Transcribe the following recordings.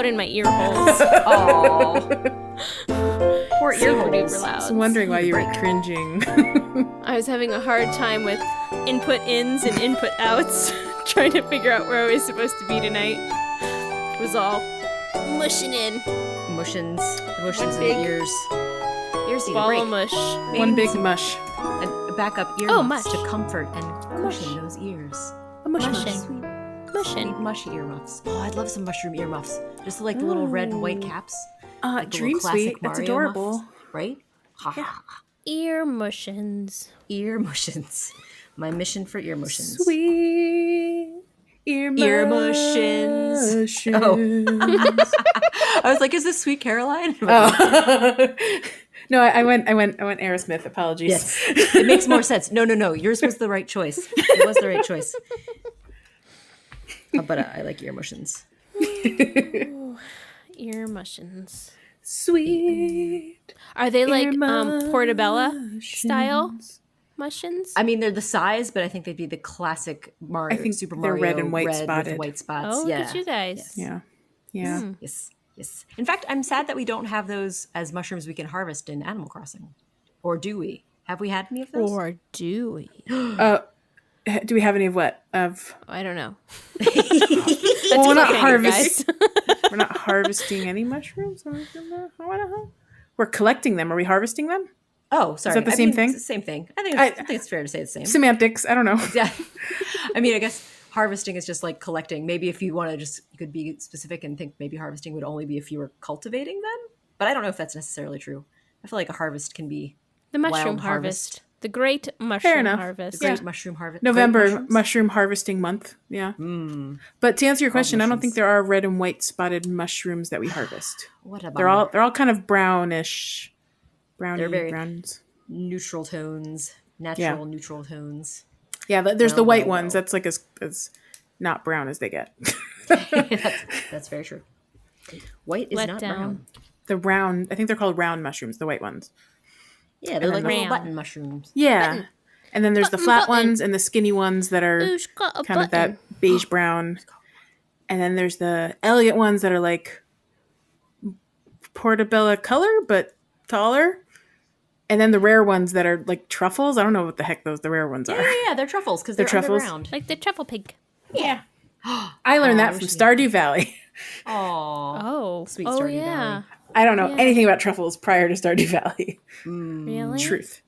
loud in my ear holes. Poor ear Super holes. duper loud. I was wondering why you were cringing. I was having a hard time with input ins and input outs, trying to figure out where I was supposed to be tonight. It was all mushing in. Mushions. The mushions in Big the ears. Ears need a Ball break. of mush. One big mush. And backup ear Oh, muffs mush. to comfort and cushion those ears. A mush. Mushing. Sweet, Mushing. sweet mushy earmuffs. Oh, I'd love some mushroom earmuffs. Just like the little red and white caps. Like the Dream little classic Sweet. That's Mario adorable. muffs, right? Ha ha. Ear mushins. Ear mushions. My mission for ear mushions. Sweet ear mushions. I was like, is this Sweet Caroline? Oh. No, I went Aerosmith. Apologies. Yes. It makes more sense. No. Yours was the right choice. It was the right choice. But I like ear mushions. Ear mushins. Sweet. Are they like ear Portobello style mushins? I mean, they're the size, but I think they'd be the classic Mario. I think Super they're Mario red and white with spotted. white spots. Oh, yeah. look at you guys. Yeah. Yeah. Yes. In fact, I'm sad that we don't have those as mushrooms we can harvest in Animal Crossing. Or do we? Have we had any of those? Or do we? Do we have any of what? Of I don't know. well, we're not guys. We're not harvesting any mushrooms. We're collecting them. Are we harvesting them? Oh, sorry. Is that the same thing? It's the same thing. I think it's fair to say the same. Semantics. I don't know. Yeah. I mean, I guess harvesting is just like collecting. Maybe if you want to just, you could be specific and think maybe harvesting would only be if you were cultivating them. But I don't know if that's necessarily true. I feel like a harvest can be The mushroom wild harvest. The great mushroom enough. harvest. the great mushroom harvest. November mushroom harvesting month. Yeah. But to answer your question, I don't think there are red and white spotted mushrooms that we harvest. What a They're all kind of brownish. They're very- browns. neutral tones, natural neutral tones. Yeah, there's the No, white no, ones. no. That's like as not brown as they get. That's very true. White is Let not down. brown. The round, I think they're called round mushrooms, the white ones. Yeah, they're like then little round. button mushrooms. Yeah. And then there's the flat ones and the skinny ones that are Who's got a kind of button? that beige brown. And then there's the elegant ones that are like portobello color, but taller. And then the rare ones that are like truffles. I don't know what the heck the rare ones are. Yeah, they're truffles because they're truffles? underground. Like the truffle pig. Yeah. I learned that from Stardew Valley. Aww. Oh. Sweet oh, Stardew yeah. Valley. I don't know anything about truffles prior to Stardew Valley. Really? Truth.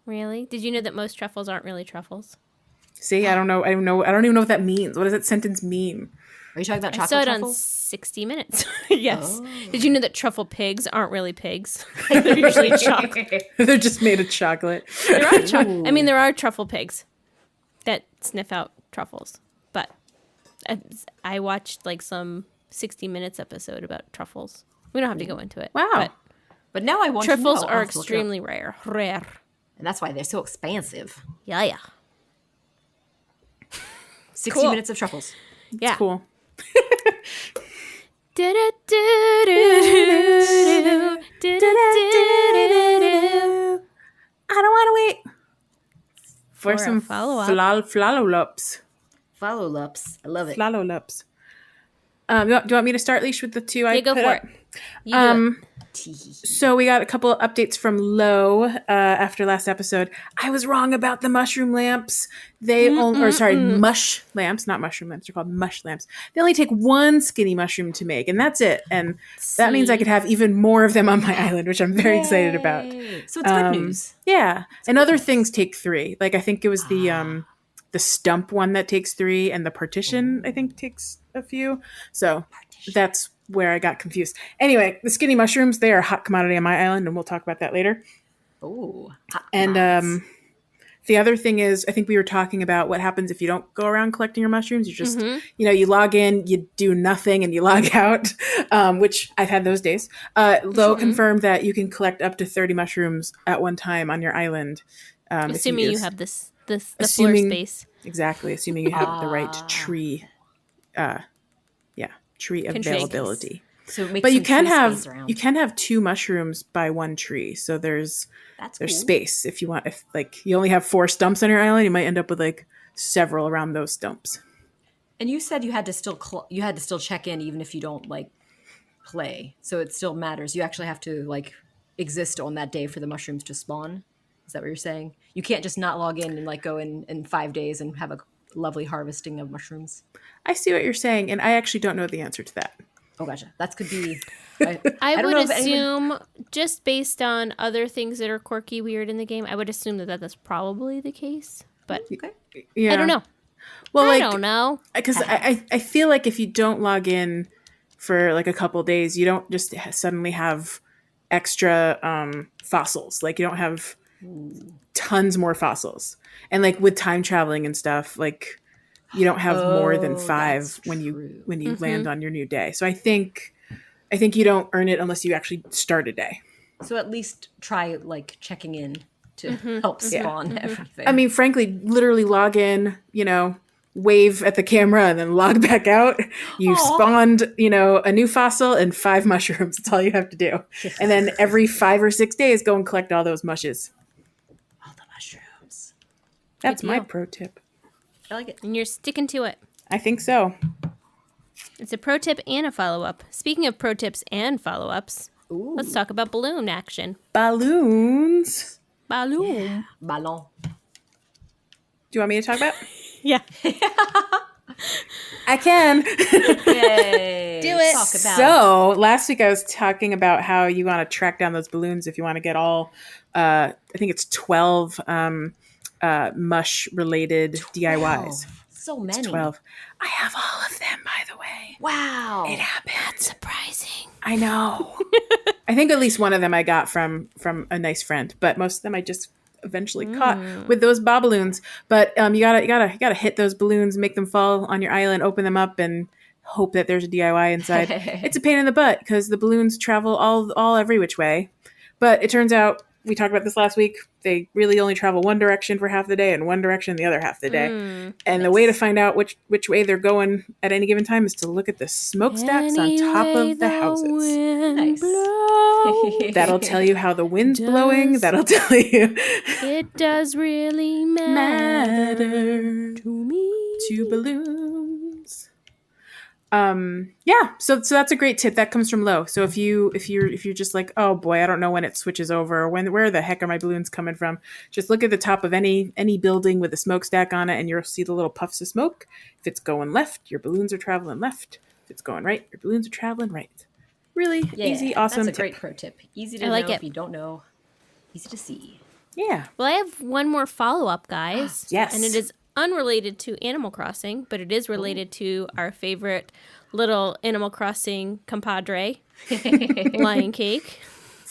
Really? Did you know that most truffles aren't really truffles? See, I don't know. I don't even know what that means. What does that sentence mean? Are you talking about I chocolate saw it on truffles? 60 Minutes. Yes. Did you know that truffle pigs aren't really pigs? They're usually chocolate. They're just made of chocolate. There are I mean, there are truffle pigs that sniff out truffles. But I watched like some 60 Minutes episode about truffles. We don't have to go into it. Wow. But now I want Truffles to know. are I'll have to look it up. extremely rare. Rare. And that's why they're so expansive. Yeah. 60 Cool. minutes of truffles. Yeah. Cool. I don't want to wait for a some follow-up. flallowlups. Follow-ups. I love it. Flallowlups. Do you want me to start, Leash, with the two I Yeah, go put for up? it. You do it. So we got a couple of updates from Low after last episode. I was wrong about the mushroom lamps. They mush lamps, not mushroom lamps. They're called mush lamps. They only take one skinny mushroom to make, and that's it. And that means I could have even more of them on my island, which I'm very excited about. So it's good news. Yeah, and other things take three. Like I think it was the stump one that takes three, and the partition I think takes a few. So that's where I got confused. Anyway, the skinny mushrooms, they are a hot commodity on my island, and we'll talk about that later. Oh. And the other thing is, I think we were talking about what happens if you don't go around collecting your mushrooms. You just, you log in, you do nothing, and you log out, which I've had those days. Lo confirmed that you can collect up to 30 mushrooms at one time on your island. Assuming you have the floor space. Exactly, assuming you have the right tree tree availability. So it makes But you some can tree space around. you can have two mushrooms by one tree. So there's cool. space if you want. If like you only have 4 stumps on your island, you might end up with like several around those stumps. And you said you had to still check in even if you don't like play, so it still matters. You actually have to like exist on that day for the mushrooms to spawn. Is that what you're saying? You can't just not log in and like go in 5 days and have a lovely harvesting of mushrooms. I see what you're saying, and I actually don't know the answer to that. Oh, gotcha. That could be. I don't would know if assume, just based on other things that are quirky, weird in the game, I would assume that that's probably the case. But Okay. Yeah. I don't know. Well, I don't know. Because I feel like if you don't log in for like a couple days, you don't just suddenly have extra fossils. Like you don't have tons more fossils. And like with time traveling and stuff, like you don't have more than 5 when you land on your new day. So I think you don't earn it unless you actually start a day. So at least try like checking in to help spawn everything. I mean, frankly, literally log in, wave at the camera and then log back out. You've spawned, a new fossil and 5 mushrooms. That's all you have to do. And then every 5 or 6 days, go and collect all those mushes. All the mushrooms. That's Good my deal. pro tip. I like it. And you're sticking to it. I think so. It's a pro tip and a follow-up. Speaking of pro tips and follow-ups, Ooh. let's talk about balloon action. Balloons. Balloon. Ballon. Do you want me to talk about? Yeah. I can. Yay. Do it. Talk about So last week I was talking about how you want to track down those balloons if you want to get all, I think it's 12 mush related DIYs. so many. 12. I have all of them, by the way. Wow. It happened. That's surprising. I know. I think at least one of them I got from a nice friend, but most of them I just eventually caught with those balloons. But you gotta hit those balloons, make them fall on your island, open them up, and hope that there's a DIY inside. It's a pain in the butt because the balloons travel all every which way. But it turns out, we talked about this last week, they really only travel one direction for half the day and one direction the other half the day. And the way to find out which way they're going at any given time is to look at the smokestacks on top of the houses. Nice. That'll tell you how the wind's blowing. That'll tell you It does really matter matter to me. to balloons. So that's a great tip. That comes from Lo. So if you're just like, oh boy, I don't know when it switches over, or where the heck are my balloons coming from? Just look at the top of any building with a smokestack on it, and you'll see the little puffs of smoke. If it's going left, your balloons are traveling left. If it's going right, your balloons are traveling right. Really easy, awesome. That's a tip. great pro tip. Easy to I like know it. if you don't know. Easy to see. Yeah. Well, I have one more follow-up, guys. Yes. And it is unrelated to Animal Crossing, but it is related to our favorite little Animal Crossing compadre, Lion Cake.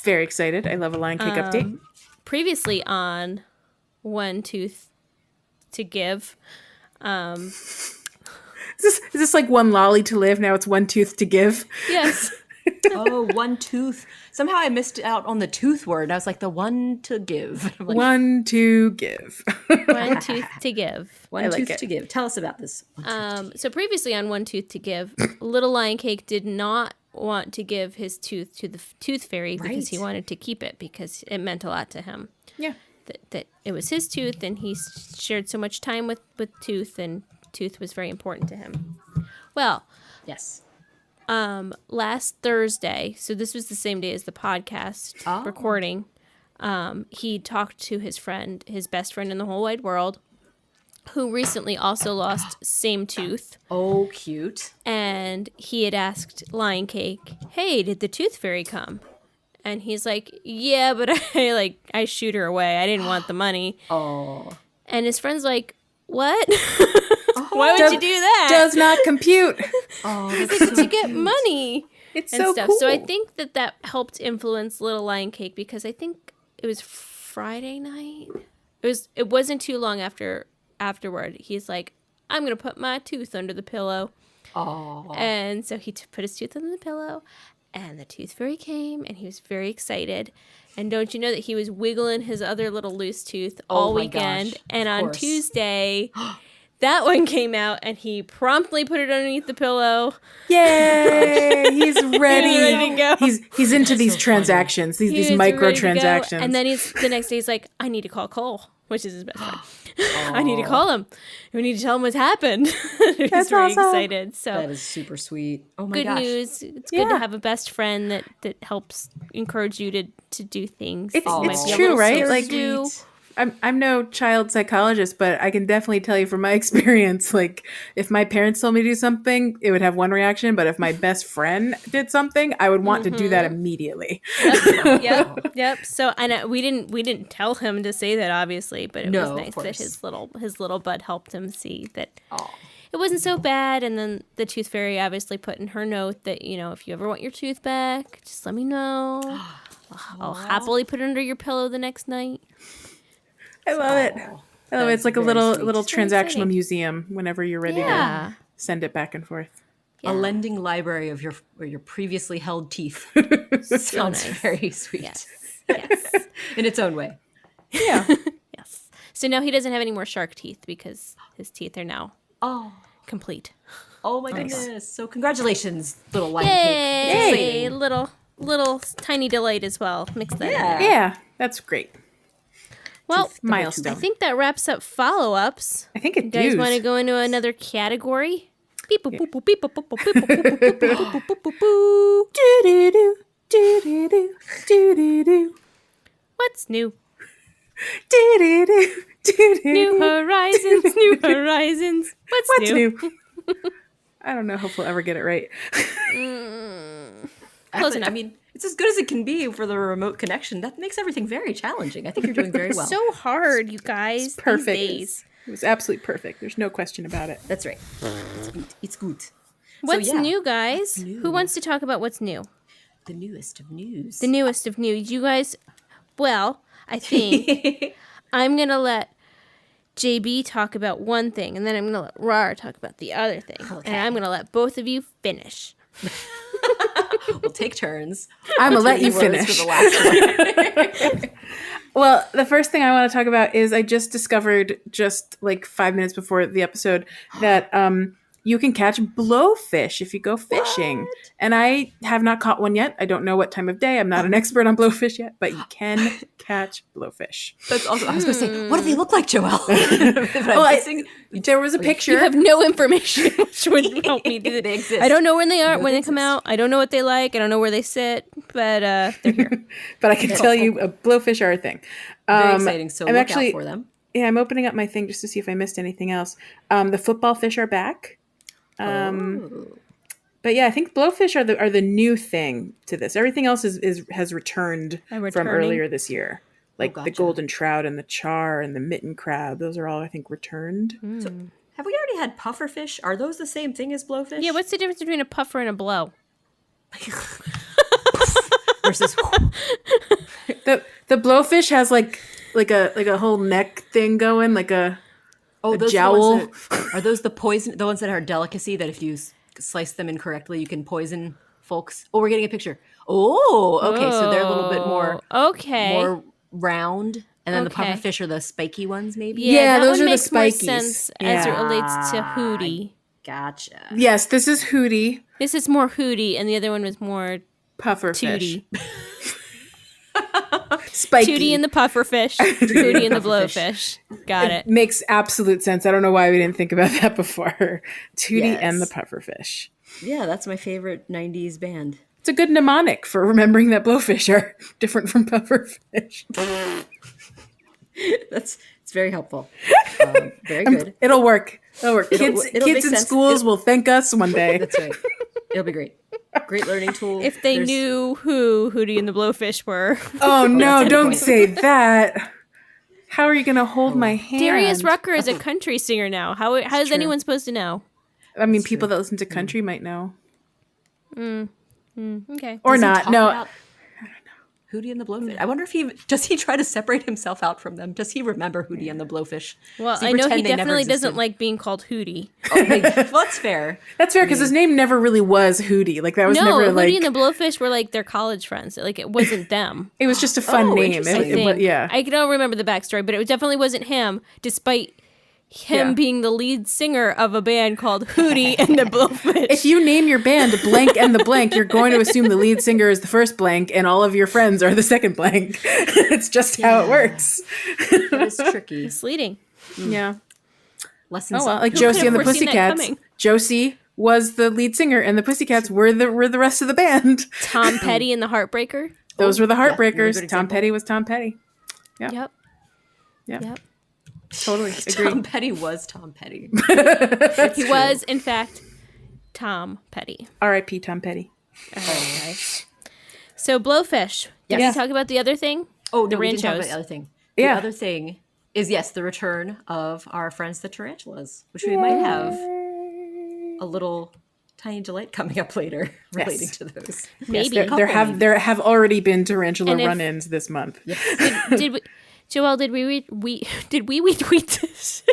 Very excited. I love a Lion Cake update. Previously on One Tooth to Give. Is this like one lolly to live? Now it's one tooth to give. Yes. Oh, one tooth. Somehow I missed out on the tooth word. I was like, the one to give. I'm like, One to give. One Tooth to Give. one I like tooth it. to give. Tell us about this. So previously on One Tooth to Give, Little Lion Cake did not want to give his tooth to the Tooth Fairy because he Right. wanted to keep it because it meant a lot to him. Yeah. That it was his tooth and he shared so much time with Tooth, and Tooth was very important to him. Well, Yes. last Thursday, so this was the same day as the podcast recording, he talked to his friend, his best friend in the whole wide world, who recently also lost same tooth. Oh, cute. And he had asked Lion Cake, hey, did the Tooth Fairy come? And he's like, yeah, but I shoot her away. I didn't want the money. Oh. And his friend's like, what? Why would you do that? Does not compute. Oh, To get money It's and so stuff. cool. So I think that helped influence Little Lion Cake because I think it was Friday night. It wasn't too long afterward. He's like, I'm gonna put my tooth under the pillow. Oh. And so he put his tooth under the pillow, and the Tooth Fairy came, and he was very excited. And don't you know that he was wiggling his other little loose tooth all my weekend? gosh, And of on course. Tuesday, that one came out, and he promptly put it underneath the pillow. Yay! He's ready. He's ready to go. He's into these transactions, He these was micro ready to go. transactions. And then the next day he's like, I need to call Cole. which is his best friend. I need to call him. We need to tell him what's happened. He's That's very awesome. excited. So That is super sweet. Oh my good gosh. news. It's good to Yeah. have a best friend that helps encourage you to do things. It's that you might be a true, little right? scared Like, to do. I'm no child psychologist, but I can definitely tell you from my experience, like if my parents told me to do something, it would have one reaction, but if my best friend did something, I would want to do that immediately. Yep. So I know we didn't tell him to say that, obviously, but it was No, of nice that course. his little bud helped him see that it wasn't so bad. And then the tooth fairy obviously put in her note that, if you ever want your tooth back, just let me know. I'll happily put it under your pillow the next night. I love it. I love it. It's like a very little sweet. little very transactional exciting. museum whenever you're ready Yeah. to send it back and forth. Yeah. A lending library of your previously held teeth. Sounds nice. very sweet. Yes. In its own way. Yeah. Yes. So now he doesn't have any more shark teeth because his teeth are now complete. Oh my goodness. So congratulations, little lion cake. It's Yay! exciting. Little tiny delight as well. Mix that in. Yeah, that's great. Well, Milestone. I think that wraps up follow-ups. I think it You guys does. want to go into another category? Beep, boop, boop, boop, beep, boop, boop, boop, beep, boop, boop, boop, boop, boop, boop, boop, boop, boop. Do-do-do, do-do-do, do-do-do, What's new? do-do-do, do-do-do. New horizons, new horizons. What's new? I don't know if we'll ever get it right. Close enough. I mean, it's as good as it can be for the remote connection. That makes everything very challenging. I think you're doing very well. So hard, you guys. Perfect. These days. It was absolutely perfect. There's no question about it. That's right. It's good. It's good. What's yeah. new, guys? new? Who wants to talk about what's new? The newest of news. The newest of news. You guys, well, I think I'm going to let JB talk about one thing, and then I'm going to let Rar talk about the other thing. And I'm going to let both of you finish. We'll take turns. I'm going to let you Words finish. For the last one. Well, the first thing I want to talk about is I just discovered just like 5 minutes before the episode that you can catch blowfish if you go fishing. And I have not caught one yet. I don't know what time of day. I'm not an expert on blowfish yet, but you can catch blowfish. That's also, I was going to say, what do they look like, Joelle? There was a picture. You have no information, which would help me do They it. exist. I don't know when they are, No, when they they come exist. out. I don't know what they like. I don't know where they sit, but they're here. But I can tell you blowfish are a thing. Very exciting. So I'm look actually- out for them. Yeah, I'm opening up my thing just to see if I missed anything else. The football fish are back. But yeah, I think blowfish are the new thing to this. Everything else has returned from returning? earlier this year. Like gotcha. the golden trout and the char and the mitten crab. Those are all, I think, returned. So, have we already had pufferfish? Are those the same thing as blowfish? Yeah, what's the difference between a puffer and a blow? Versus The blowfish has like a whole neck thing going, like a those jowl. Are the ones that, are those the poison? The ones that are delicacy that if you slice them incorrectly, you can poison folks. Oh, we're getting a picture. Oh, okay. So they're a little bit more round, and then the Okay. pufferfish are the spiky ones, maybe. Yeah, that those one are the makes more spikies. sense as it Yeah. relates to Hootie. Gotcha. Yes, this is Hootie, This is more Hootie, and the other one was more pufferfish. Tootie. Spiky. Tootie and the pufferfish. Hootie and the blowfish. Got it. Makes absolute sense. I don't know why we didn't think about that before. Tootie Yes. and the pufferfish. Yeah, that's my favorite '90s band. It's a good mnemonic for remembering that blowfish are different from pufferfish. It's very helpful. Very good. It'll work. It'll work. It'll Kids make in sense. schools will thank us one day. That's right. It'll be great. Great learning tool. If they There's- knew who Hootie and the blowfish were. Oh no, that's a don't point. say that. How are you going to hold my hand? Darius Rucker is a country singer now. How is true. anyone supposed to know? I mean, people that listen to country might know. Okay. Or Does he not. talk No. about Hootie and the Blowfish. I wonder if does he try to separate himself out from them? Does he remember Hootie and the Blowfish? Well, Does he I know he pretend they never definitely doesn't existed? like being called Hootie. Well, that's fair. That's fair because his name never really was Hootie. Like that was No, never Hootie like and the Blowfish were like their college friends. Like it wasn't them. it was just a fun Oh, name. interesting. I think. Yeah. I don't remember the backstory, but it definitely wasn't him. Despite him being the lead singer of a band called Hootie and the Blowfish. If you name your band Blank and the Blank, you're going to assume the lead singer is the first blank and all of your friends are the second blank. It's just how it works. That is tricky. Misleading. Yeah. Lessons. Oh well, like Who Josie could and the have foreseen that Pussycats. coming? Josie was the lead singer, and the Pussycats were the rest of the band. Tom Petty and the Heartbreaker. Those were the really Heartbreakers. good Tom example. Petty was Tom Petty. Yep. Yep. Totally agree. Tom Petty was Tom Petty. He was, in fact, Tom Petty. R.I.P. Tom Petty. Okay. So Blowfish. Did Yeah. we talk about the other thing? Oh, The no, we didn't talk about Ranchos. the other thing. Yeah. The other thing is, yes, the return of our friends the tarantulas, which we might have a little tiny delight coming up later relating to those. Maybe. Yes, there have already been tarantula And if- run-ins this month. Did we, Joelle? Did we retweet this?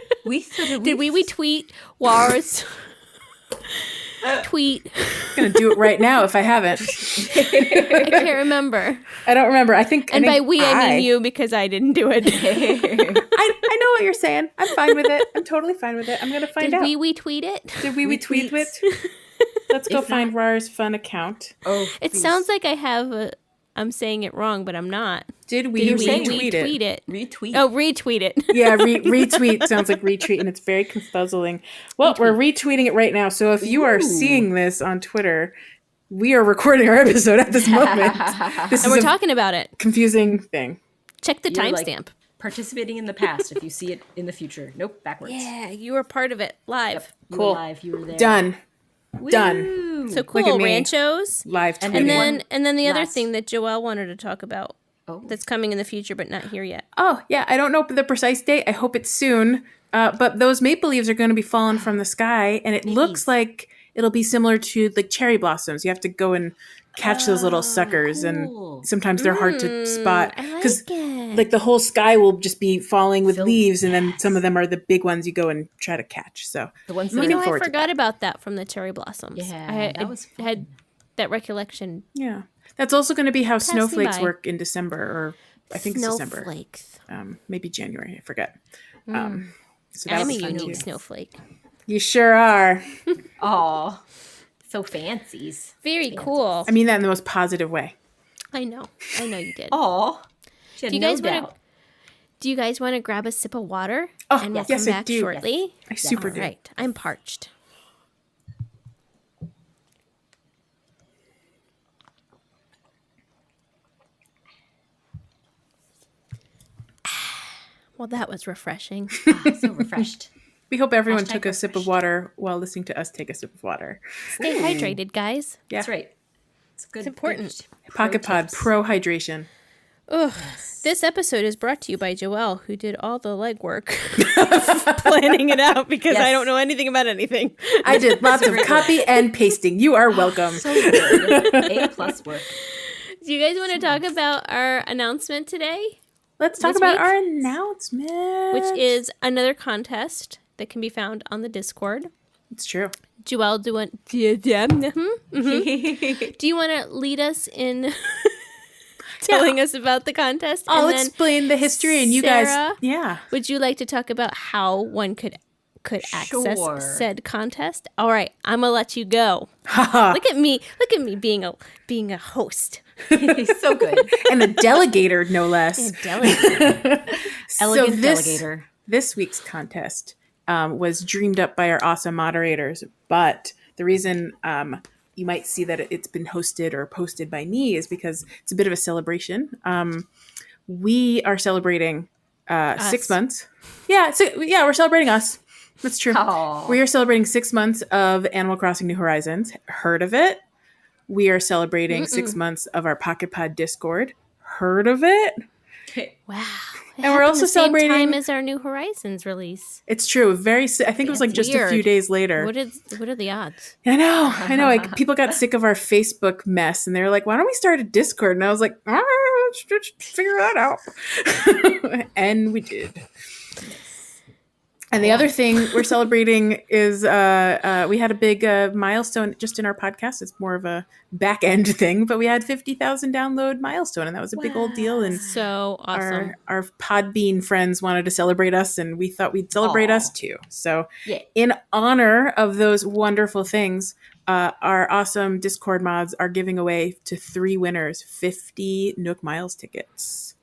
Did we retweet War's tweet? I'm gonna do it right now if I haven't. I can't remember. I don't remember. I think. And by we, I mean you, because I didn't do it. I know what you're saying. I'm fine with it. I'm totally fine with it. I'm gonna find Did out. we tweet it? Did we retweet it? Let's go find Rar's fun account. Oh, It sounds like I have a. I'm saying it wrong, but I'm not. Did we Did we retweet it? retweet it? retweet. Oh, retweet it. Yeah, retweet sounds like retweet, and it's very confuzzling. Well, we're retweeting it right now. So if you are seeing this on Twitter, we are recording our episode at this moment. This And is we're a talking about it. confusing thing. Check the You're, like, timestamp. participating in the past if you see it in the future. Nope, backwards. Yeah, you were part of it live. You Cool. were live. You were there. Done. Done. Woo. So Look cool, at me. Ranchos. Live And tweeting. And then the other last- thing that Joelle wanted to talk about Oh. that's coming in the future but not here yet. Oh, yeah. I don't know the precise date. I hope it's soon. But those maple leaves are going to be falling from the sky, and it looks like it'll be similar to like cherry blossoms. You have to go and catch those little suckers, cool. and sometimes they're hard to spot I because like it. like the whole sky will just be falling with Filled. leaves, and then some of them are the big ones you go and try to catch. So The ones You that looking know, I forward to forgot about that from the cherry blossoms. Yeah, that was fun. had that recollection. yeah, that's also going to be how me snowflakes by. work in December, or I think it's December. Snowflakes. Maybe January. I forget. So I'm a was fun unique too. snowflake. You sure are. Aw, so fancies. Very cool. I mean that in the most positive way. I know you did. Aw, she had Do you no guys want doubt. to? Do you guys want to grab a sip of water? Oh, and we'll yes, come I back do. shortly. I super All do. right, I'm parched. Well, that was refreshing. So refreshed. We hope everyone Hashtag took a sip of refreshed. water while listening to us take a sip of water. Stay hydrated, guys. Yeah. That's right. It's good. It's important. good Pocket Pod tips. Pro Hydration. Ugh. This episode is brought to you by Joelle, who did all the legwork planning it out because I Yes. don't know anything about anything. I did lots of copy and pasting. You are welcome. So good. A+ work. Do you guys want to talk about our announcement today? Let's talk this about week, our announcement. which is another contest that can be found on the Discord. It's true. Joelle, do you want to lead us in telling us about the contest? I'll And then explain the history and you Sarah? guys. Yeah. would you like to talk about how one could access Sure. said contest? All right, I'm gonna let you go. Look at me being a host. So good. And a delegator, no less. Elegant this, delegator. This week's contest was dreamed up by our awesome moderators, but the reason you might see that it's been hosted or posted by me is because it's a bit of a celebration. We are celebrating 6 months. Yeah, we're celebrating us. That's true. Aw. We are celebrating 6 months of Animal Crossing New Horizons. Heard of it? We are celebrating 6 months of our Pocket Pod Discord. Heard of it? Wow. And we're also the same celebrating- time as our New Horizons release. It's true. I think it was like just a few weird. days later. What are the odds? I know. Like people got sick of our Facebook mess, and they were like, "Why don't we start a Discord?" And I was like, let's figure that out." And we did. And the other thing we're celebrating is we had a big milestone just in our podcast. It's more of a back end thing, but we had 50,000 download milestone, and that was a big old deal. And So awesome. our Podbean friends wanted to celebrate us, and we thought we'd celebrate us too. So in honor of those wonderful things, our awesome Discord mods are giving away to 3 winners 50 Nook Miles tickets.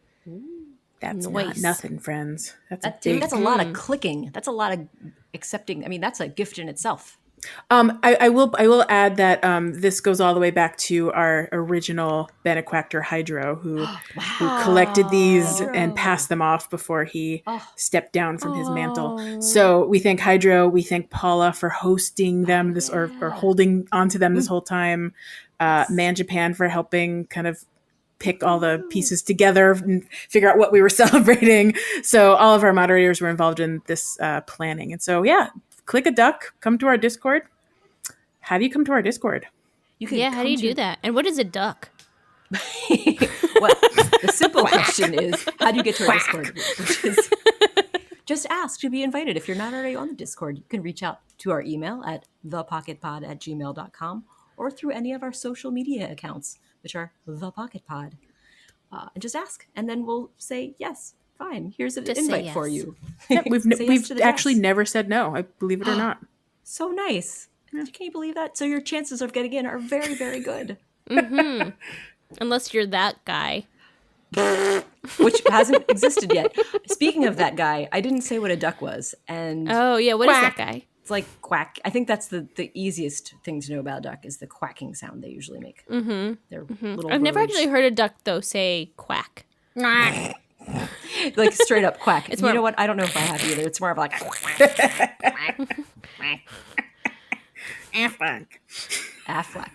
That's not nothing, friends. That's a lot of clicking. That's a lot of accepting. I mean, that's a gift in itself. I will add that this goes all the way back to our original Benequactor Hydro, who collected these and passed them off before he stepped down from his mantle. So we thank Hydro. We thank Paula for hosting them or holding onto them this whole time. Man Japan for helping kind of pick all the pieces together and figure out what we were celebrating. So all of our moderators were involved in this planning. And so, click a duck, come to our Discord. How do you come to our Discord? How do you do that? And what is a duck? Well, the simple question is, how do you get to our Discord? Which is, just ask to be invited. If you're not already on the Discord, you can reach out to our email at thepocketpod@gmail.com or through any of our social media accounts, which are The Pocket Pod. And just ask, and then we'll say, yes, fine, here's an invite for you. Yeah, we've actually never said no, I believe it or not. So nice. Yeah. Can you believe that? So your chances of getting in are very, very good. Mm-hmm. Unless you're that guy. Which hasn't existed yet. Speaking of that guy, I didn't say what a duck was. And what is that guy? It's like quack. I think that's the easiest thing to know about a duck is the quacking sound they usually make. Mm-hmm. They're little I've never actually heard a duck, though, say quack. Like straight up quack. You know what? I don't know if I have either. It's more of like Affleck.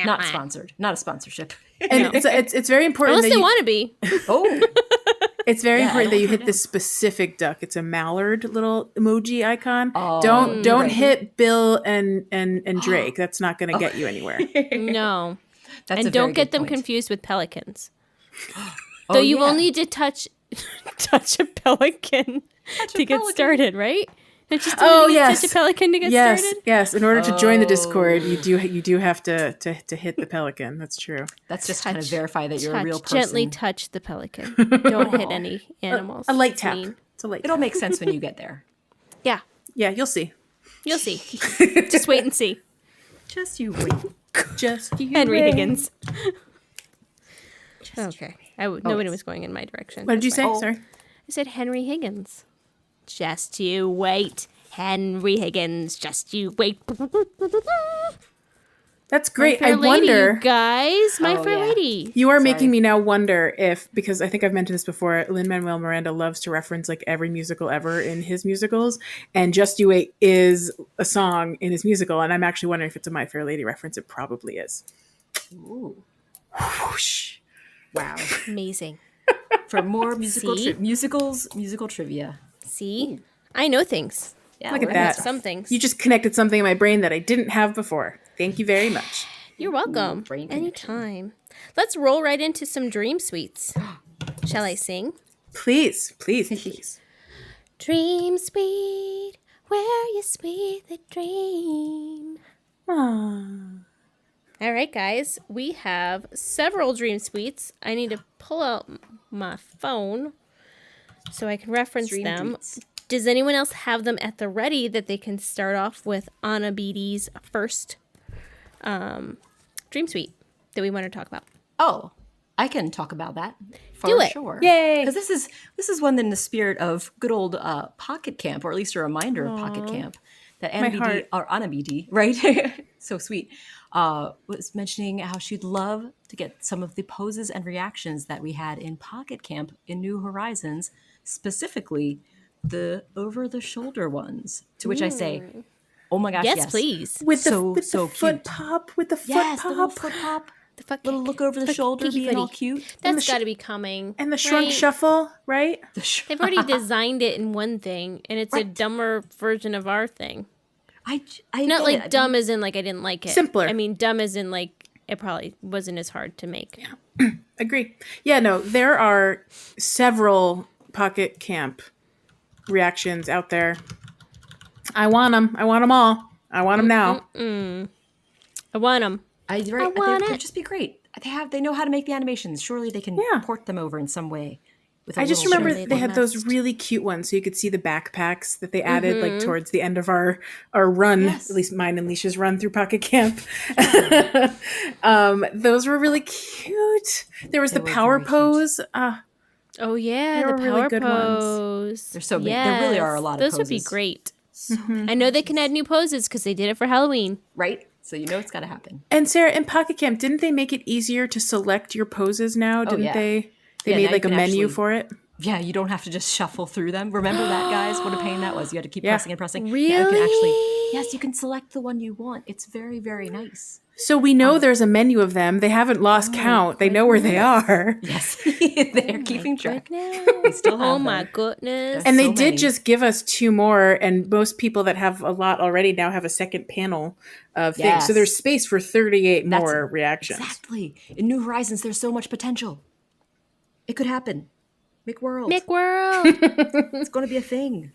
Not sponsored. Not a sponsorship. And it's very important. Unless they want to be. Oh. It's very important that you hit this specific duck. It's a mallard little emoji icon. Oh, don't hit Bill and Drake. That's not going to get you anywhere. No. And don't get them confused with pelicans. Though you will need to touch a pelican to get started, right? Just touch a pelican to get started? Yes. In order to join the Discord, you do have to hit the pelican. That's true. That's just kind of verify that you're a real person. Gently touch the pelican. Don't hit any animals. A light tap. It's a light tap. It'll make sense when you get there. Yeah. Yeah, you'll see. You'll see. Just wait and see. Just you wait. Just you Henry wait. Higgins. Okay. Nobody was going in my direction. What did you say? Sorry. I said Henry Higgins. Just you wait, Henry Higgins. Just you wait. That's great. I wonder, you guys. My Fair Lady. You are making me now wonder if, because I think I've mentioned this before, Lin-Manuel Miranda loves to reference like every musical ever in his musicals, and Just You Wait is a song in his musical, and I'm actually wondering if it's a My Fair Lady reference. It probably is. Ooh. Whoosh. Wow. Amazing. For more musical trivia. See? I know things. Yeah, look at that. Some things. You just connected something in my brain that I didn't have before. Thank you very much. You're welcome. Anytime. Let's roll right into some dream suites. Shall I sing? Please. Dream suite, where you sweetly dream. Aww. All right, guys. We have several dream suites. I need to pull out my phone so I can reference them. Does anyone else have them at the ready that they can start off with Anna BD's first dream suite that we want to talk about? Oh, I can talk about that for sure. Yay! Because this is one in the spirit of good old Pocket Camp, or at least a reminder of Pocket Camp that Anna BD, right? So sweet. Was mentioning how she'd love to get some of the poses and reactions that we had in Pocket Camp in New Horizons, specifically the over-the-shoulder ones. To which I say, oh my gosh, yes, please. With the foot pop, the little foot pop. The little look over the shoulder being all cute. That's got to be coming. And the shrunk shuffle, right? They've already designed it in one thing, and it's a dumber version of our thing. I not like dumb as in like I didn't like it. Simpler. I mean dumb as in like it probably wasn't as hard to make. Yeah. Agree. Yeah, no, there are several Pocket Camp reactions out there. I want them. I want them all. I want them now. I want them. They'd just be great. They know how to make the animations. Surely they can port them over in some way. I just remember they had those really cute ones, so you could see the backpacks that they added like towards the end of our run, at least mine and Leisha's run through Pocket Camp. Those were really cute. There was the power pose. Oh yeah, the were power really good pose. ones. There's so many. There really are a lot of those poses. Would be great. So I know they can add new poses because they did it for Halloween. Right? So you know it's got to happen. And Sarah, in Pocket Camp, didn't they make it easier to select your poses now? Didn't they? They made like a menu for it. Yeah, you don't have to just shuffle through them. Remember that, guys? What a pain that was. You had to keep pressing and pressing. Really? Yes, you can select the one you want. It's very, very nice. So we know there's a menu of them. They haven't lost count. They know where they are. Yes, they're keeping track. They still have my goodness. And they did just give us 2 more, and most people that have a lot already now have a second panel of things. So there's space for 38 more reactions. Exactly. In New Horizons, there's so much potential. It could happen. McWorld. It's going to be a thing.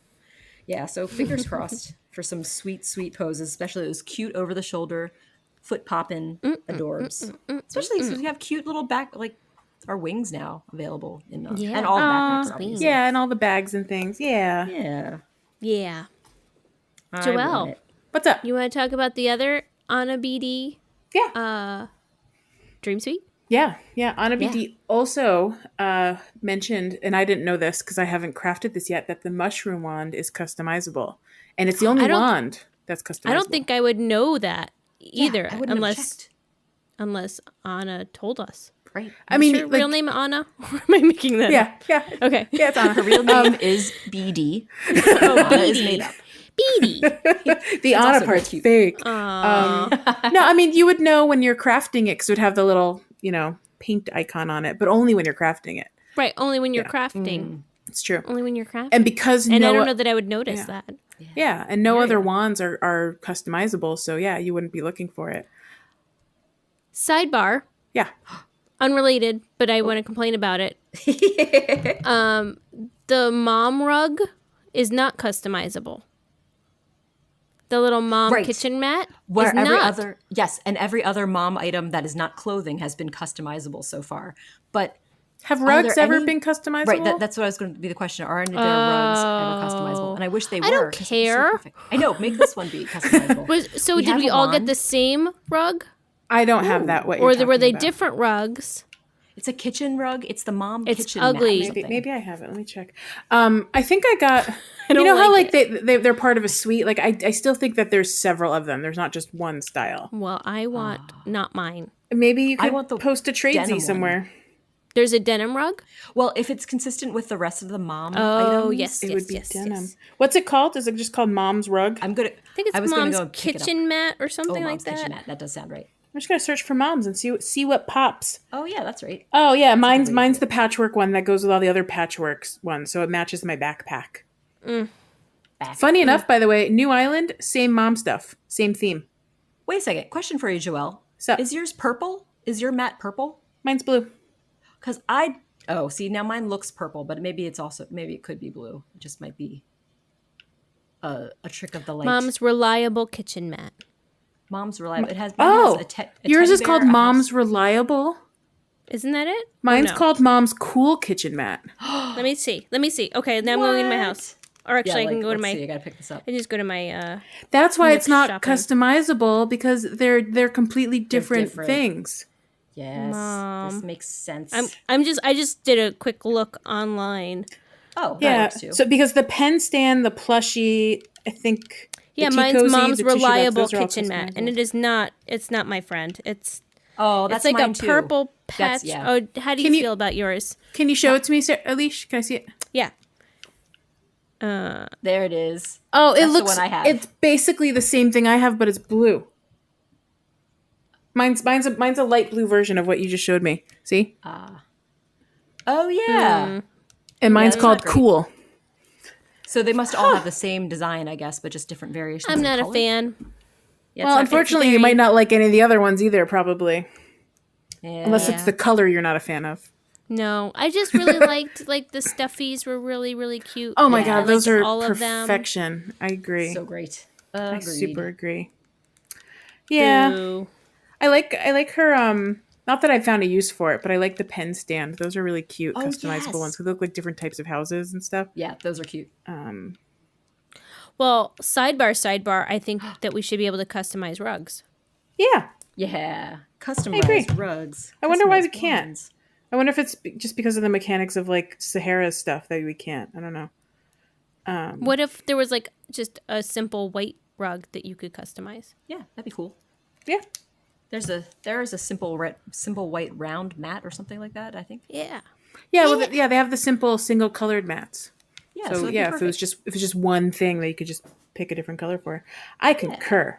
Yeah, so fingers crossed for some sweet, sweet poses, especially those cute over-the-shoulder, foot poppin' adorbs. Especially since we have cute little back, like our wings now available. And all the backpacks, obviously. Yeah, and all the bags and things. Yeah. Joelle, what's up? You want to talk about the other Anna BD? Dream Suite? Yeah. Anna BD also mentioned, and I didn't know this because I haven't crafted this yet, that the mushroom wand is customizable. And it's the only wand that's customizable. I don't think I would know that either, I wouldn't have checked. unless Anna told us. Right. I mean, her real name Anna? Or am I making that up? Yeah. Okay. Yeah, it's Anna. Her real name is BD. Anna is made up. BD. The Anna part's fake. No, I mean, you would know when you're crafting it because it would have the little, paint icon on it, but only when you're crafting it. Right, only when you're crafting. It's true. Only when you're crafting. And because I don't know that I would notice that. Yeah, and no other wands are customizable, so you wouldn't be looking for it. Sidebar. Yeah. Unrelated, but I want to complain about it. The mom rug is not customizable. The little mom kitchen mat Where is not. every other mom item that is not clothing has been customizable so far. But have rugs ever been customizable? Right, that's what I was going to be the question. Are any of their rugs ever customizable? And I wish they were. I don't care. So I know. Make this one be customizable. Did we all get the same rug? I don't have that. Or were they different rugs? It's a kitchen rug. It's the mom it's kitchen ugly. mat. Maybe I have it. Let me check. I think I got. You know how they're part of a suite. Like I still think that there's several of them. There's not just one style. Well, I want not mine. Maybe you could post a tradesy somewhere. There's a denim rug? Well, if it's consistent with the rest of the mom items, it would be denim. Yes. What's it called? Is it just called Mom's Rug? I think it's Mom's Kitchen Mat or something like that. Kitchen mat. That does sound right. I'm just gonna search for Moms and see what pops. Oh yeah, that's right. Oh yeah, mine's the patchwork one that goes with all the other patchworks ones, so it matches my backpack. Funny enough, by the way, New Island, same mom stuff, same theme. Wait a second. Question for you, Joelle. So is yours purple? Is your mat purple? Mine's blue. Because now mine looks purple, but maybe it could be blue. It just might be a trick of the light. Mom's Reliable Kitchen Mat. Mom's Reliable. It has yours is called Mom's Reliable. Isn't that it? Mine's called Mom's Cool Kitchen Mat. Let me see. Okay, now I'm going in my house. Or actually, I can go to my. I gotta pick this up. I just go to my. That's why it's not customizable because they're completely different things. Yes, this makes sense. I just did a quick look online. Oh, that works too. So because the pen stand, the plushie, I think. Yeah, mine's Mom's Reliable Kitchen Mat, and it is not. It's not my friend. It's. Oh, that's like mine a purple patch. Oh, how do you feel about yours? Can you show it to me, Alish? Can I see it? Yeah. There it is. Oh, That's looks. the one I have. It's basically the same thing I have, but it's blue. Mine's a light blue version of what you just showed me. See? Oh yeah. And mine's called Cool. So they must all have the same design, I guess, but just different variations. I'm not a fan. Yeah, well, unfortunately, you might not like any of the other ones either, probably. Yeah. Unless it's the color you're not a fan of. No, I just really liked like the stuffies were really really cute. Oh my Yeah. god, I those liked are all of them. perfection. I agree. So great. I Agreed. super agree. Yeah. Boo. I like her not that I found a use for it, but I like the pen stand. Those are really cute, Oh, customizable yes. ones. They look like different types of houses and stuff. Yeah, those are cute. Well, sidebar. I think that we should be able to customize rugs. Yeah. Yeah. I agree. Customized rugs. I wonder why customized we can't. wands. I wonder if it's just because of the mechanics of like Sahara stuff that we can't. I don't know. What if there was like just a simple white rug that you could customize? Yeah, that'd be cool. Yeah. There is a simple white round mat or something like that, I think. Yeah. Yeah, well, they have the simple single colored mats. Yeah, So it'd be yeah, if it was just one thing that you could just pick a different color for, I concur.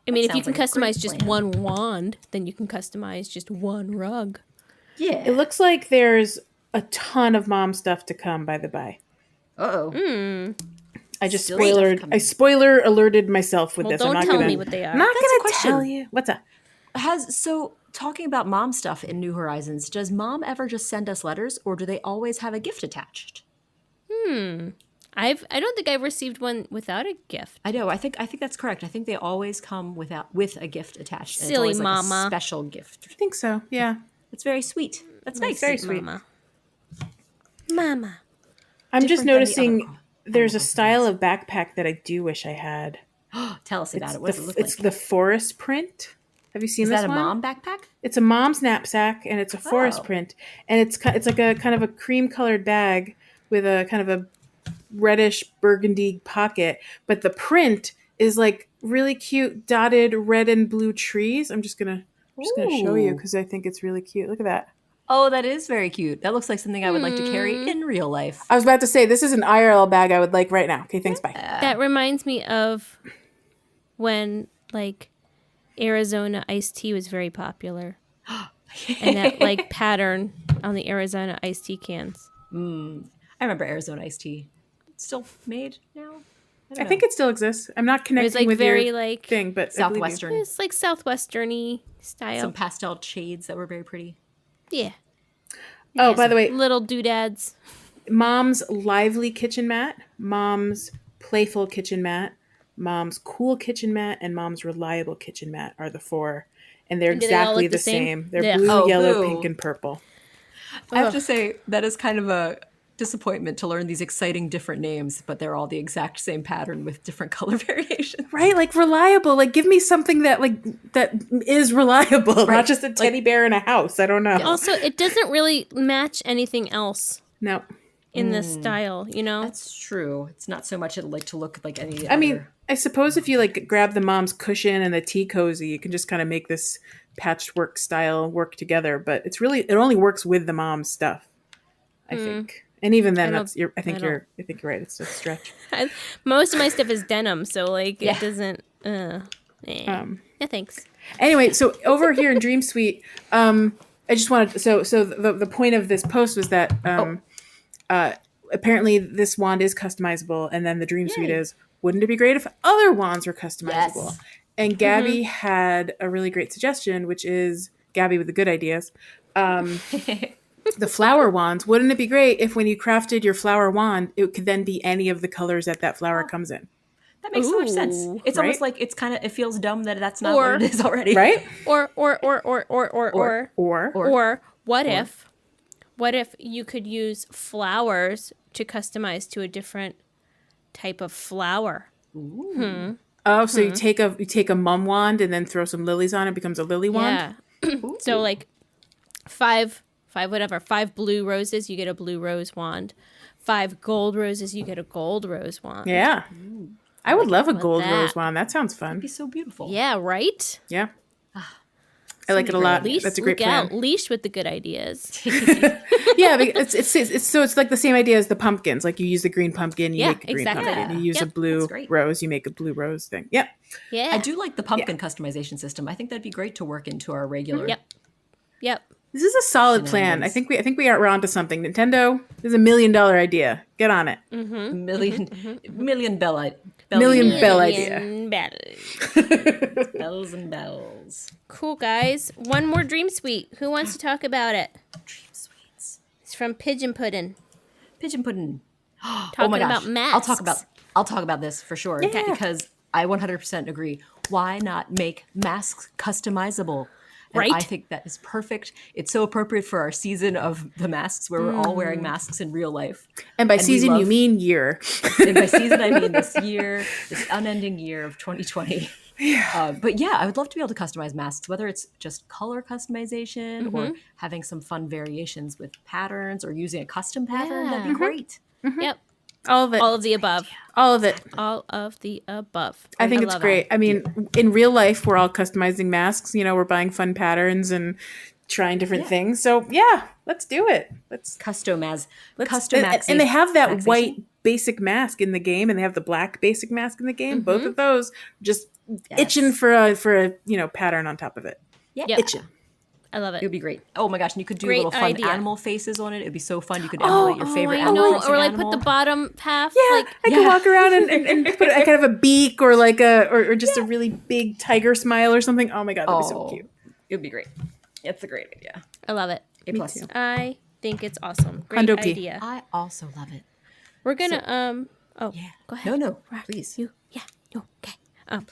I mean, if you sounds can like a great customize just plan. one wand, then you can customize just one rug. Yeah. It looks like there's a ton of mom stuff to come. By the by, Uh-oh. I just Still stuff coming. spoiler alerted myself with Well, this. don't I'm not tell gonna, me what they are. I'm not That's a gonna question. tell you what's up. So talking about mom stuff in New Horizons, does mom ever just send us letters or do they always have a gift attached? I don't think I've received one without a gift. I know. I think that's correct. I think they always come with a gift attached. And Silly it's always like mama. a special gift. I think so. Yeah, It's very sweet. That's nice. very sweet. Mama. I'm just Different than the noticing other there's a animal style of backpack that I do wish I had. Tell us about it. What does it look It's like? the forest print. Have you seen Is this that a one? mom backpack? It's a mom's knapsack, and it's a forest Oh. print, and it's like a kind of a cream colored bag with a kind of a reddish burgundy pocket, but the print is like really cute dotted red and blue trees. I'm just gonna show you Ooh. because I think it's really cute. Look at that. Oh, that is very cute. That looks like something I would like to carry in real life. I was about to say this is an IRL bag I would like right now. Okay, thanks. Bye. That reminds me of when like Arizona iced tea was very popular. And that like pattern on the Arizona iced tea cans. I remember Arizona iced tea. It's still made now? I think it still exists. I'm not It was connecting like with very your like thing, but I believe you. Southwestern. it's like southwesterny style. Some pastel shades that were very pretty. Yeah. Oh, by the way, Little doodads. Mom's lively kitchen mat, Mom's playful kitchen mat, Mom's cool kitchen mat, and Mom's reliable kitchen mat are the four. And they're Do they all exactly look the the same? same. They're Yeah. blue, Oh, yellow, boo. pink, and purple. I have to say, that is kind of a disappointment to learn these exciting different names, but they're all the exact same pattern with different color variations. Right? Like reliable. Like give me something that is reliable, not Right. just a teddy bear in a house. I don't know. Also, it doesn't really match anything else No. in this style, you know? That's true. It's not so much like to look like any I mean, I suppose if you like grab the mom's cushion and the tea cozy, you can just kind of make this patchwork style work together. But it only works with the mom's stuff, I think. And even then, I think you're right. It's a stretch. Most of my stuff is denim, so like Yeah. it doesn't. Yeah, thanks. Anyway, so over here in Dream Suite, I just wanted so the point of this post was that apparently this wand is customizable, and then the Dream Suite is, wouldn't it be great if other wands were customizable? Yes. And Gabby had a really great suggestion, which is Gabby with the good ideas. The flower wands. Wouldn't it be great if when you crafted your flower wand, it could then be any of the colors that flower comes in? that makes so much sense. Ooh. It's Right? almost like it feels dumb that that's not Or- what it is already. Right? Or what if you could use flowers to customize to a different type of flower? Oh, so you take a mum wand and then throw some lilies on it, becomes a lily wand? Yeah. So like five blue roses, you get a blue rose wand. 5 gold roses, you get a gold rose wand. Yeah. I would love a gold that. rose wand. That sounds fun. It'd be so beautiful. Yeah, right? Yeah. I like it a many lot. great Leash, That's a great look plan. out. Leash with the good ideas. Yeah, it's like the same idea as the pumpkins. Like you use the green pumpkin, you Yeah, make a green exactly. pumpkin. You use a Yep, blue that's great. rose, you make a blue rose thing. Yep. Yeah. I do like the pumpkin customization system. I think that'd be great to work into our regular. Yep. This is a solid plan. I think we're onto something. Nintendo, this is $1 million idea. Get on it. Million bell idea. Million bell idea. Million bells. Bells and bells. Cool, guys. One more Dream Suite. Who wants to talk about it? Dream sweets. It's from Pigeon Puddin'. Pigeon pudding. Talking Oh my gosh. about masks. I'll talk about this for sure. Yeah. Because I 100% agree. Why not make masks customizable? And Right? I think that is perfect. It's so appropriate for our season of the masks where we're all wearing masks in real life. And by we season, you love- mean year. And by season, I mean this unending year of 2020. But yeah, I would love to be able to customize masks, whether it's just color customization or having some fun variations with patterns or using a custom pattern. That'd be great. Yep. All of it. All of the above. All of it. All of the above. I think it's love great. that. I mean, in real life, we're all customizing masks. You know, we're buying fun patterns and trying different things. So yeah, let's do it. Let's and they have that white basic mask in the game, and they have the black basic mask in the game. Both of those just itching for a pattern on top of it. Yeah, Yep. Itching. I love it would it. be great. Oh my gosh, and you could do Great little fun idea. animal faces on it. It'd be so fun. You could emulate your favorite I animal. know. crossing Or like animal. put the bottom half. Yeah, Like, I can walk around and put a kind of a beak or like or just a really big tiger smile or something. Oh my god, that'd be so cute. It would be great. It's a great idea. I love it. A plus. too. I think it's awesome. Great Hundo P. idea. I also love it. We're gonna go ahead. No, please. Okay.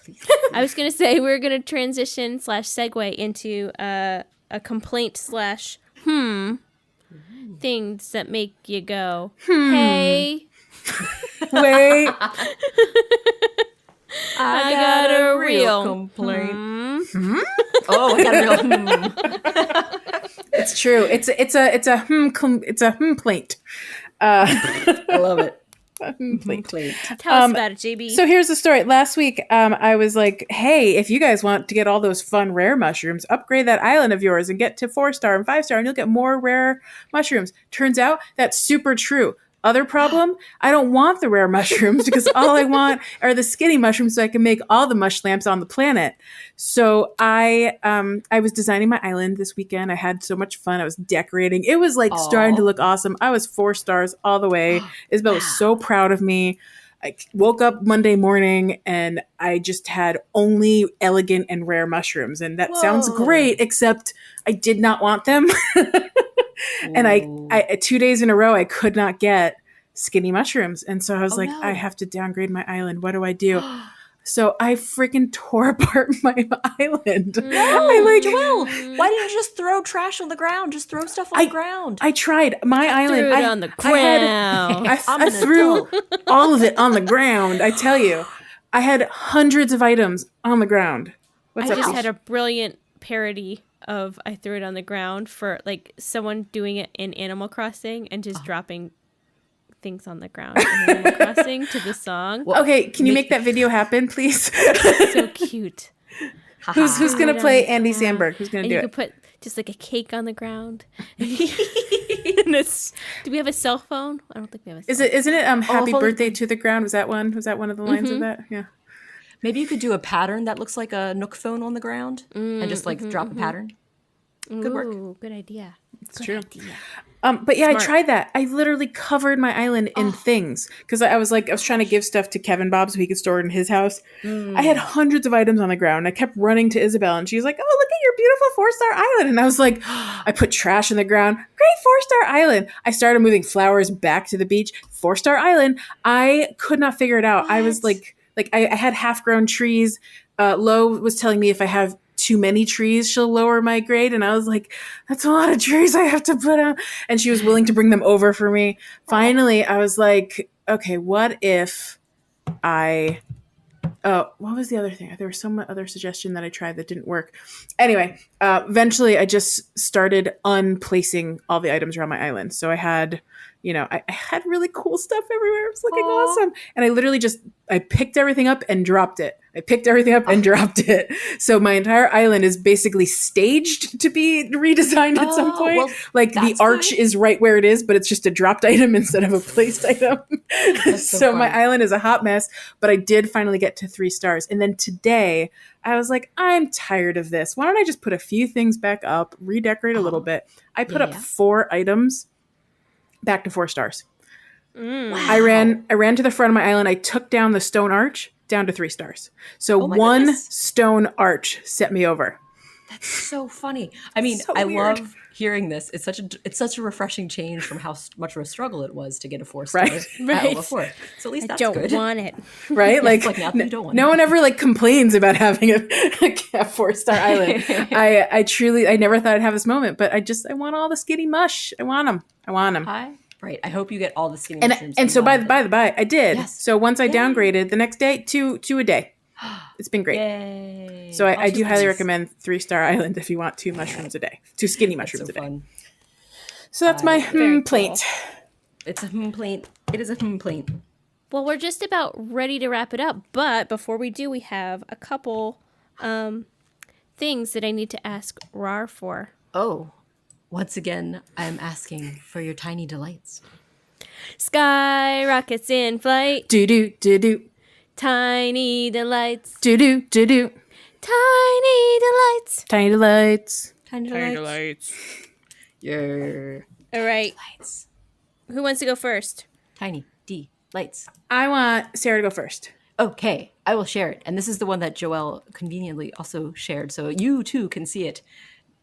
Please. I was gonna say we're gonna transition / segue into a complaint / things that make you go, hey. Wait. I got a real complaint. Oh, I got a real. It's true. It's a plaint. I love it. Plaint. Tell us about it, JB. So here's the story. Last week, I was like, hey, if you guys want to get all those fun rare mushrooms, upgrade that island of yours and get to 4-star and 5-star and you'll get more rare mushrooms. Turns out that's super true. Other problem, I don't want the rare mushrooms because all I want are the skinny mushrooms so I can make all the mush lamps on the planet. So I was designing my island this weekend. I had so much fun. I was decorating. It was like starting to look awesome. I was 4 stars all the way. Isabel was so proud of me. I woke up Monday morning and I just had only elegant and rare mushrooms. And that sounds great, except I did not want them. And I 2 days in a row, I could not get skinny mushrooms. And so I was I have to downgrade my island. What do I do? So I freaking tore apart my island. Joelle, why didn't you just throw trash on the ground? Just throw stuff on the ground. I tried. My island. Threw it on the ground. I threw all of it on the ground. I tell you. I had hundreds of items on the ground. What's I up? just Peach? had a brilliant parody of I threw it on the ground for like someone doing it in Animal Crossing and just dropping things on the ground in Animal Crossing to the song. Okay, can you make that video happen, please? So cute. Who's gonna play Andy Samberg? Who's gonna And do you it? could put just like a cake on the ground. Do we have a cell phone? I don't think we have a cell phone. Isn't it Happy if only- Birthday to the Ground? Was that one of the lines of that? Yeah. Maybe you could do a pattern that looks like a Nook phone on the ground and just like drop a pattern. Good work. Ooh, good idea. It's true. But yeah, Smart. I tried that. I literally covered my island in things because I was trying to give stuff to Kevin Bob so he could store it in his house. I had hundreds of items on the ground. I kept running to Isabel and she was like, "Oh, look at your beautiful 4-star island." And I was like, I put trash on the ground. Great 4-star island. I started moving flowers back to the beach. 4-star island. I could not figure it out. I was like I had half-grown trees. Lo was telling me if I have too many trees, she'll lower my grade. And I was like, that's a lot of trees I have to put out. And she was willing to bring them over for me. Finally, I was like, okay, what if what was the other thing? There was some other suggestion that I tried that didn't work. Anyway, eventually I just started unplacing all the items around my island. So I had, I had really cool stuff everywhere. It was looking awesome. And I literally I picked everything up and dropped it. I picked everything up and dropped it. So my entire island is basically staged to be redesigned at some point. Well, the arch is right where it is, but it's just a dropped item instead of a placed item. So my island is a hot mess, but I did finally get to 3 stars. And then today I was like, I'm tired of this. Why don't I just put a few things back up, redecorate a little bit. I put up 4 items back to 4 stars. Wow. I ran to the front of my island. I took down the stone arch down to 3 stars. So one goodness. stone arch set me over. That's so funny. I mean, So I weird. love hearing this. It's such a refreshing change from how much of a struggle it was to get a 4-star Right. at over 4. So at least that's Don't good. want it. Right? Yeah, Like, it's like now you don't want no it. one ever like complains about having a 4-star island. I truly, I never thought I'd have this moment, but I want all the skinny mush. I want them. Right. I hope you get all the skinny And mushrooms. and so by the by, I did. Yes. So once I Yay. downgraded, the next day, two a day. It's been great. Yay. So I do highly please. recommend 3-star island if you want 2 mushrooms a day, 2 skinny That's mushrooms so a day. fun. So that's my Very plaint. It's a complaint. It is a complaint. Well, we're just about ready to wrap it up, but before we do, we have a couple things that I need to ask Rar for. Oh, once again, I am asking for your tiny delights. Sky rockets in flight, Do do do do tiny delights, do do do do. tiny delights. Tiny delights. Tiny delights. Yeah. All right, Lights. who wants to go first? Tiny delights. I want Sarah to go first. Okay, I will share it. And this is the one that Joelle conveniently also shared. So you too can see it,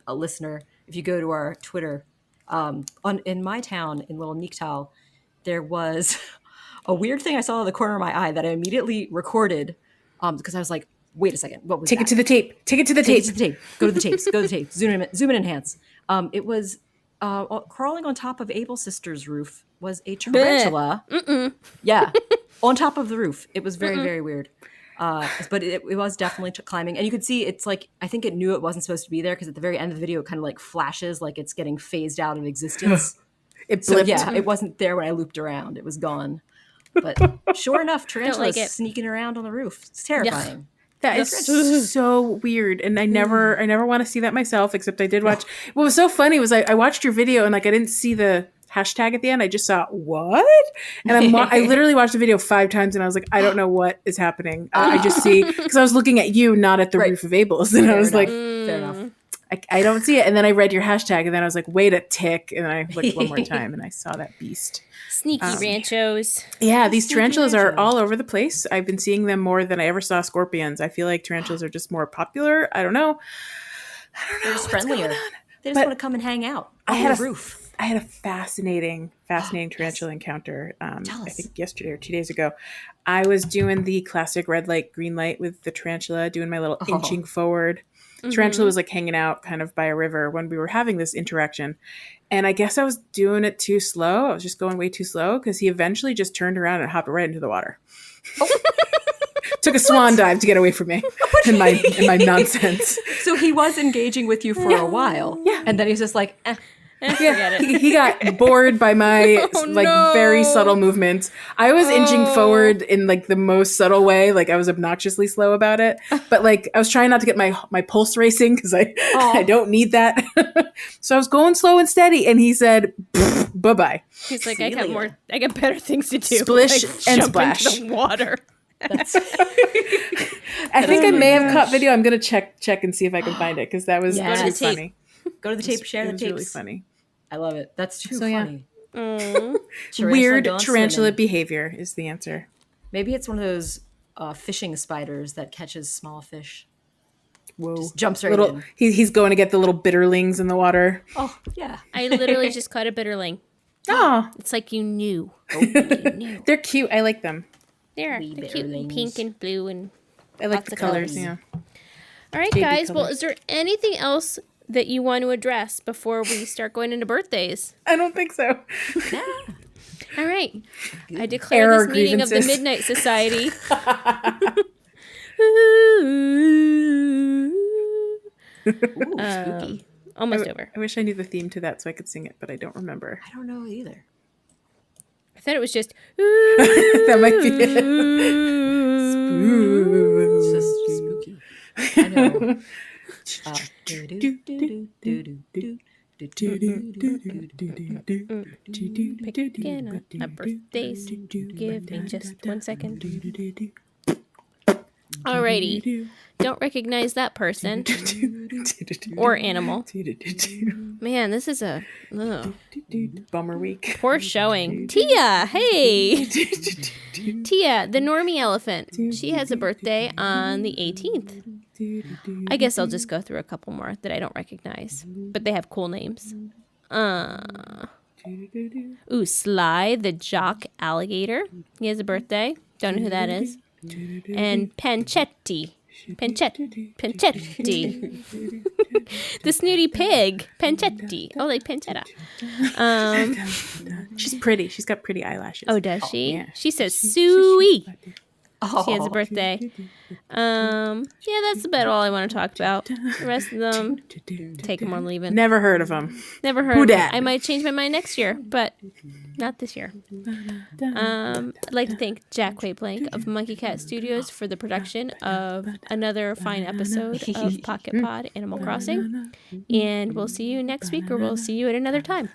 a listener, if you go to our Twitter. In my town, in Little Nicktal, there was a weird thing I saw in the corner of my eye that I immediately recorded because I was like, wait a second, what was Take that? it to the tape. Take it to the Take tape. it to the tape. Go to the tapes. Go to the tape. Zoom in, enhance. It was crawling on top of Abel's sister's roof was a tarantula. Yeah, on top of the roof. It was very, very weird. But it was definitely climbing. And you could see it's like, I think it knew it wasn't supposed to be there because at the very end of the video, it kind of like flashes like it's getting phased out of existence. It So blipped. yeah, it wasn't there when I looped around. It was gone. But sure enough, tarantula's like it. sneaking around on the roof. It's terrifying. That is so weird, and I never want to see that myself. Except I did watch. What was so funny was I watched your video and like I didn't see the hashtag at the end. I just saw what, and I literally watched the video 5 times, and I was like, I don't know what is happening. I just see because I was looking at you, not at the roof of Abel's, and I was like, Fair enough. I don't see it. And then I read your hashtag, and then I was like, wait a tick, and then I looked one more time, and I saw that beast. Sneaky ranchos. Yeah, these tarantulas are all over the place. I've been seeing them more than I ever saw scorpions. I feel like tarantulas are just more popular. I don't know. They're just friendlier. They just want to come and hang out on the roof. I had a fascinating tarantula encounter. I think yesterday or 2 days ago. I was doing the classic red light, green light with the tarantula, doing my little inching forward. Tarantula was like hanging out kind of by a river when we were having this interaction. And I guess I was doing it too slow. I was just going way too slow because he eventually just turned around and hopped right into the water. Took a swan dive to get away from me and my nonsense. So he was engaging with you for a while. Yeah. And then he's just like, Forget it. He got bored by my very subtle movements. I was inching forward in like the most subtle way. Like I was obnoxiously slow about it, but like I was trying not to get my pulse racing because I don't need that. So I was going slow and steady, and he said, "Bye bye." He's like, I got better things to do. Splish like, and jump splash. into the water. I think I may have caught video. I'm gonna check and see if I can find it because that was too funny. Go to the tape, share the tapes. It was really funny. I love it. That's too yeah. funny. Weird tarantula behavior is the answer. Maybe it's one of those fishing spiders that catches small fish. Whoa! Just jumps right in. He's going to get the little bitterlings in the water. Oh yeah. I literally just caught a bitterling. Oh, It's like you knew. You knew. they're cute. I like them. They're cute, and pink and blue, and I like lots the of colors. colors. Yeah. all right, JD guys. Well, colors. is there anything else that you want to address before we start going into birthdays? I don't think so. All right. I declare Air this meeting of the grievances. Midnight Society. Ooh, spooky. Almost over. I wish I knew the theme to that so I could sing it, but I don't remember. I don't know either. I thought it was just. That might be it. It's just spooky. I know. Picking up a birthdays. Give me just 1 second. Alrighty. Don't recognize that person or animal. Man, this is a Bummer week. poor showing. Tia, hey. Tia, the normie elephant. She has a birthday on the 18th. I guess I'll just go through a couple more that I don't recognize, but they have cool names. Ooh, Sly the Jock Alligator. He has a birthday. Don't know who that is. And Panchetti. Panchetti. The Snooty Pig. Panchetti. Oh, like pancetta. She's pretty. She's got pretty eyelashes. Oh, does she? Yeah. She says Suey. Oh. She has a birthday. Yeah, that's about all I want to talk about. The rest of them, take them or leave it. Never heard of them. Never heard of it. I might change my mind next year, but not this year. I'd like to thank Jack Quaid of Monkey Cat Studios for the production of another fine episode of Pocket Pod Animal Crossing. And we'll see you next week, or we'll see you at another time.